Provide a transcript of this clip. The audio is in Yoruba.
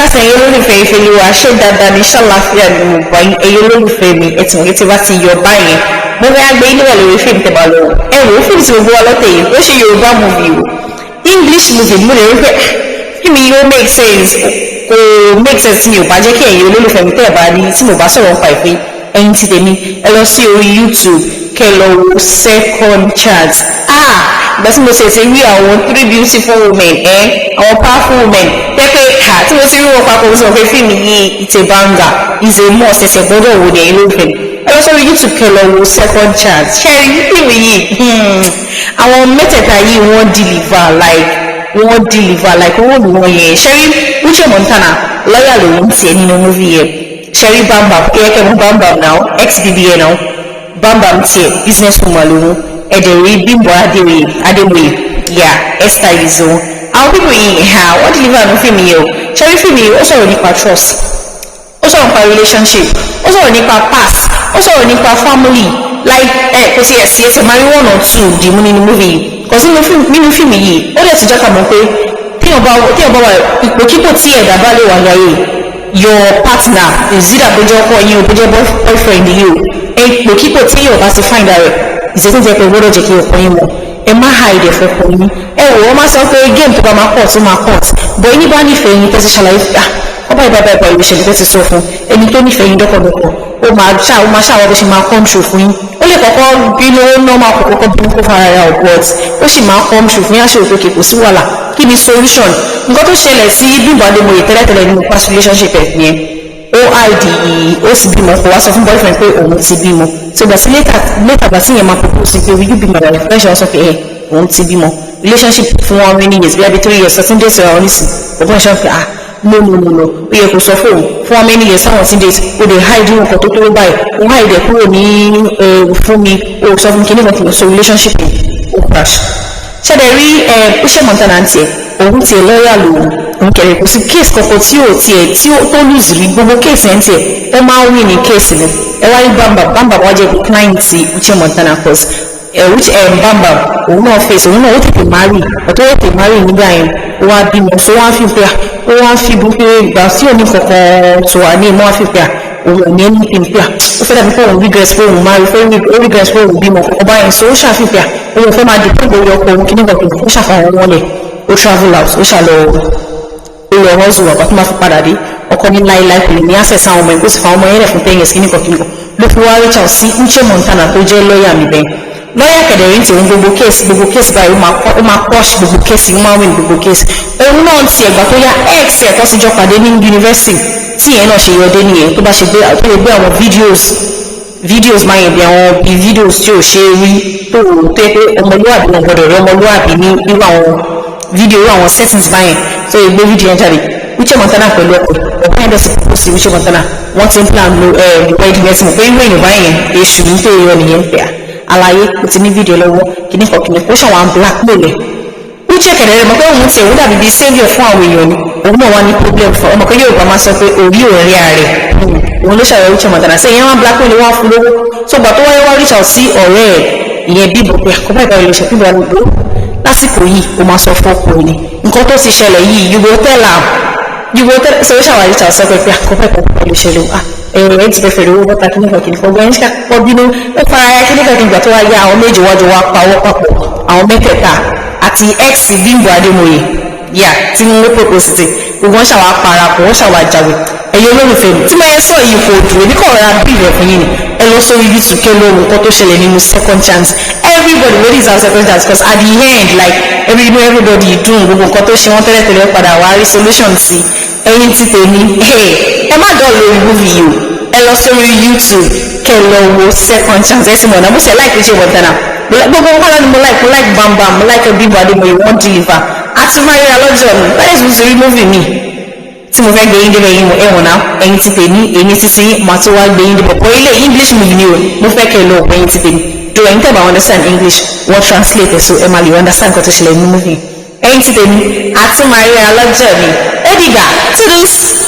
Kásán ẹ̀yin olólùfẹ́ ìfẹ́ ni wàá ṣe dáadáa ní ṣàlàáfíà ni mo bá ẹ̀yin olólùfẹ́ mi ẹ̀tì wọ́n ti bá ti yọ báyìí mo fẹ́ gbé ilé wà lórí fíìmù tẹ̀bà lọ ẹ̀rọ fíìmù tí mo gbé wa lọ́tẹ̀ yìí ó ṣe Yorùbá movie o English movie mo lè rí pé fíìmù yìí ó make sense kò make sense tí mi ò bá jẹ́ kí ẹ̀yin olólùfẹ́ mi tẹ̀ bá rí tí mo bá sọ̀rọ̀ nípa ìfẹ́ ẹ̀yin ti tèmi ẹ lọ sí orí YouTube kẹ́ lọ wo second chance ìgbà tí mo ṣe rí àwọn 3 beautiful women àwọn powerful women pẹ́pẹ́ tí mo ti rí wọn papọ̀ mo sọ pé fíìmù yìí it's a banger is a must ẹsẹ̀ gbọ́dọ̀ wò ní ẹ̀yin olólùfẹ́ mi ẹ lọ sórí YouTube kẹ́ lọ wo second chance ṣẹ́rí fíìmù yìí àwọn mẹ́tẹ̀ẹ̀ta yìí wọ́n deliver like wọ́n lù wọ́n yẹn ṣẹ́rí Uche Montana lọ́yà lòun tiẹ̀ nínú movie yẹn ṣẹ́rí BAMBAM kẹ́kẹ́ mú BAMBAM now ex-BBA now BAMBAM tiẹ̀ business woman lòun ẹ̀dẹ̀rí BIMBO ADEMOYE Esther Izo àwọn pípọ̀ yìí wọ́n deliver ní fíìmù yẹn o ṣẹ́rí fíìmù yìí ó sọ̀rọ̀ nípa trust ó sọ̀rọ̀ nípa relationship ó sọ̀rọ̀ nípa past ó sọ̀rọ̀ nípa family like kò sí ẹsẹ̀ máa rí 1 or 2 dìmú nínú movie yìí kò sí nínú fíìmù yìí ó lè ti jákà mọ́ pé téèyàn bá wà ipòkípò tí ẹ̀dá bá lè wà láyé your partner ìzídà bójú ọkọ yín o bójú boyfriend yìí o ipòkípò tí èèyàn bá ti find out ìṣètò jẹ́ pé gbọ́dọ̀ jẹ́ kí ọkọ yín mọ̀ ẹ má hide ẹ̀fọ́ ọkọ yín wò wọ́n máa sọ pé game tó bá máa pọ̀ tó máa pọ̀ bọ̀ ẹni bá nífẹ̀ẹ́ yín tẹ́sí ṣàlàyé ọba ìbá ìṣẹ̀lẹ̀ tó ti sọ fún ẹni tó nífẹ̀ẹ́ yín dọ́kọ̀dọ́kọ̀ ó máa ṣàwọn bó ṣe máa come true fún yín ó lè kọ́kọ́ bínú normal kọ́kọ́ bínú kó fara ra but ó sì máa come true fún yín àṣẹ òkè kò sí wàhálà kí ni solution nǹkan tó ṣẹlẹ̀ sí BIMBO ADEMOYE tẹ́lẹ̀tẹ́lẹ̀ nínú past relationship ẹ̀ yẹn ó hide ó sì bímọ kò wá sọ fún boyfriend pé òun ti bímọ so gbà sí later gbà tí yẹn máa propose pé will you be my wife fresh ọsọ pé òun ti bímọ relationship fún how many years bí i 3 years 13 days ọ̀rọ̀ nísìn ọ̀gbọ́n ṣe ń pè no ó yẹ kó sọ fún how many years 17 days ó lè hide nǹkan tó tó báyìí ó hide kúrò ní fún mi ó sọ fún kí ní kan so relationship ó crash ṣẹlẹ̀ rí Uche Montana tiẹ̀ òun tiẹ̀ lọ́ọ̀yà lòun òun kẹ̀rẹ̀ kò sí case kankan tí ó tó lose rí gbogbo case ẹ̀ ń tiẹ̀ ó máa ń win ní case ni ẹ wá ní BAMBAM wá jẹ́ client ti Uche Montana cause BAMBAM òun náà face òun náà ó tètè marry ọ̀tọ́ ó tètè marry nígbà yẹn ó wá bímọ so wọ́n á fi pé ó wá fi bú pé ìgbà tí òní kankan tó wà ní ìmọ̀ á fi pé òun ò ní ẹni pé ó fẹ́ dàbí pé òun regress pé òun marry ó regress pé òun bímọ ọba yẹn so ó ṣàfihàn òun fẹ́ máa dìpé lórí ọkọ òun kí nígbà tó ó ṣàfihàn wọn lẹ̀ ó travel out ó ṣàlọ́ olè ọ̀rọ̀ zùwà pàtó máa fi padà dé ọkọ ní láíláí kò lè ní access àwọn ọmọ ẹgbẹ́ sì fa ọmọ yẹn rẹ̀ fún 10 years kíníkan ló fi wá reach out sí Uche Montana tó jẹ́ lọ́ọ̀yà mi bẹ́ẹ̀ lọ́ọ̀yà kẹ̀dẹ̀rín tí òun gbogbo case báyìí ó máa push gbogbo case ó máa win gbogbo case òun náà ti ẹ̀gbà tó yá ex ẹ̀kọ́ síjọ́ pàdé ní university tí ìyẹn náà ṣe yọdé nìyẹn tó bá ṣe gbé àwọn videos máa yẹn bí àwọn videos tí ò ṣe rí tó yẹ pé ọmọlúwàbí wọn gbọdọ̀ rí ọmọlúwàbí ní irú àwọn video irú àwọn settings báyẹn tó yẹ gbé video yẹn jáde Uche Montana pẹ̀lú ọ̀pọ̀ yẹn dẹ̀sí kókó sí Uche Montana wọ́n ti ń plan wedding ẹ̀sìn pé irú èèyàn báyẹn èṣù ní pé irọ́ nìyẹn ń pè á àlàyé kò ti ní fídíò lọ́wọ́ kìnnìkan ó ṣàwọn blackmail ẹ̀ Uche kẹ̀dẹ̀ rẹ̀ mọ̀ pé òun ti òun dàbí bíi saviour fún àwọn èèyàn ni òun náà wá ní problem fún ọmọ kan Yorùbá máa sọ pé orí ò rí ààrẹ òun ló ṣàyẹ̀wò Uche Montana sí ìyẹn wọn blackmail wọn fún lówó tó gbà tó wáyé wá reach out sí ọ̀rẹ́ ẹ̀ ìyẹn BIMBO pé àkọ́bá ìbára ìlú ṣe BIMBO àlùgbò lásìkò yìí ó máa sọ fún ọkùnrin ni nǹkan tó ti ṣẹlẹ̀ yìí you go tell ṣe ó ṣàwárí reach out sọ pé àkọ́bá ìbára ìlú ṣẹlẹ̀ ẹ̀ ti fẹ́fẹ́ lówó bọ́ta kìnnìkan gbọ́n ṣe kọ́ bínú ó fara ya kìnnìkan ìgbà tó wá yá àwọn méjì wájú wá pawọ́ papọ̀ àwọn mẹ́tẹ̀ẹ̀ta àti ex BIMBO ADEMOYE tí wọ́n propose ti gbogbo wọn ṣàwá parapọ̀ wọ́n ṣàwá jàwé ẹ̀yẹ olólùfẹ́ mi tí mo yẹ sọ yìí kò dùn èmi kọ̀ rọra bí ìrẹ̀ fún yín ni ẹ lọ sórí YouTube kẹ́ lóhùn nǹkan tó ṣẹlẹ̀ nínú second chance everybody wey is our second chance because at the end like everybody dùn gbogbo nǹkan tó ṣe wọ́n tẹ́lẹ̀tẹ́lẹ̀ padà wá rí solution sí ẹ̀yin ti tèmi ẹ má dọ̀ lórí movie yìí o ẹ lọ sórí YouTube kẹ́ lọ wo second chance ẹ sì mọ̀ náà mo ṣe like Uche Montana gbogbo nǹkan lọ́ni mo like BAMBAM mo like BIMBO ADEMOYE wọ́n deliver àti maria lọ́jọ́ mi láì tún sórí movie mi tí mo fẹ́ gbé yín débẹ̀ yín ẹ̀wọ̀n náà ẹ̀yin ti tèmi èyí ti sin màá tó wá gbé yín débẹ̀ pọ̀ ilé English movie ni o mo fẹ́ kẹ́ lọ ẹ̀yin ti tèmi do ẹ̀yin tẹ̀ bá understand English wọ́n translate ẹ̀ so ẹ̀ máa lè understand nǹkan tó ṣẹlẹ̀ ní movie ẹ̀yin ti tèmi àti maria lọ́jọ́ mi ó dìgbà toodles.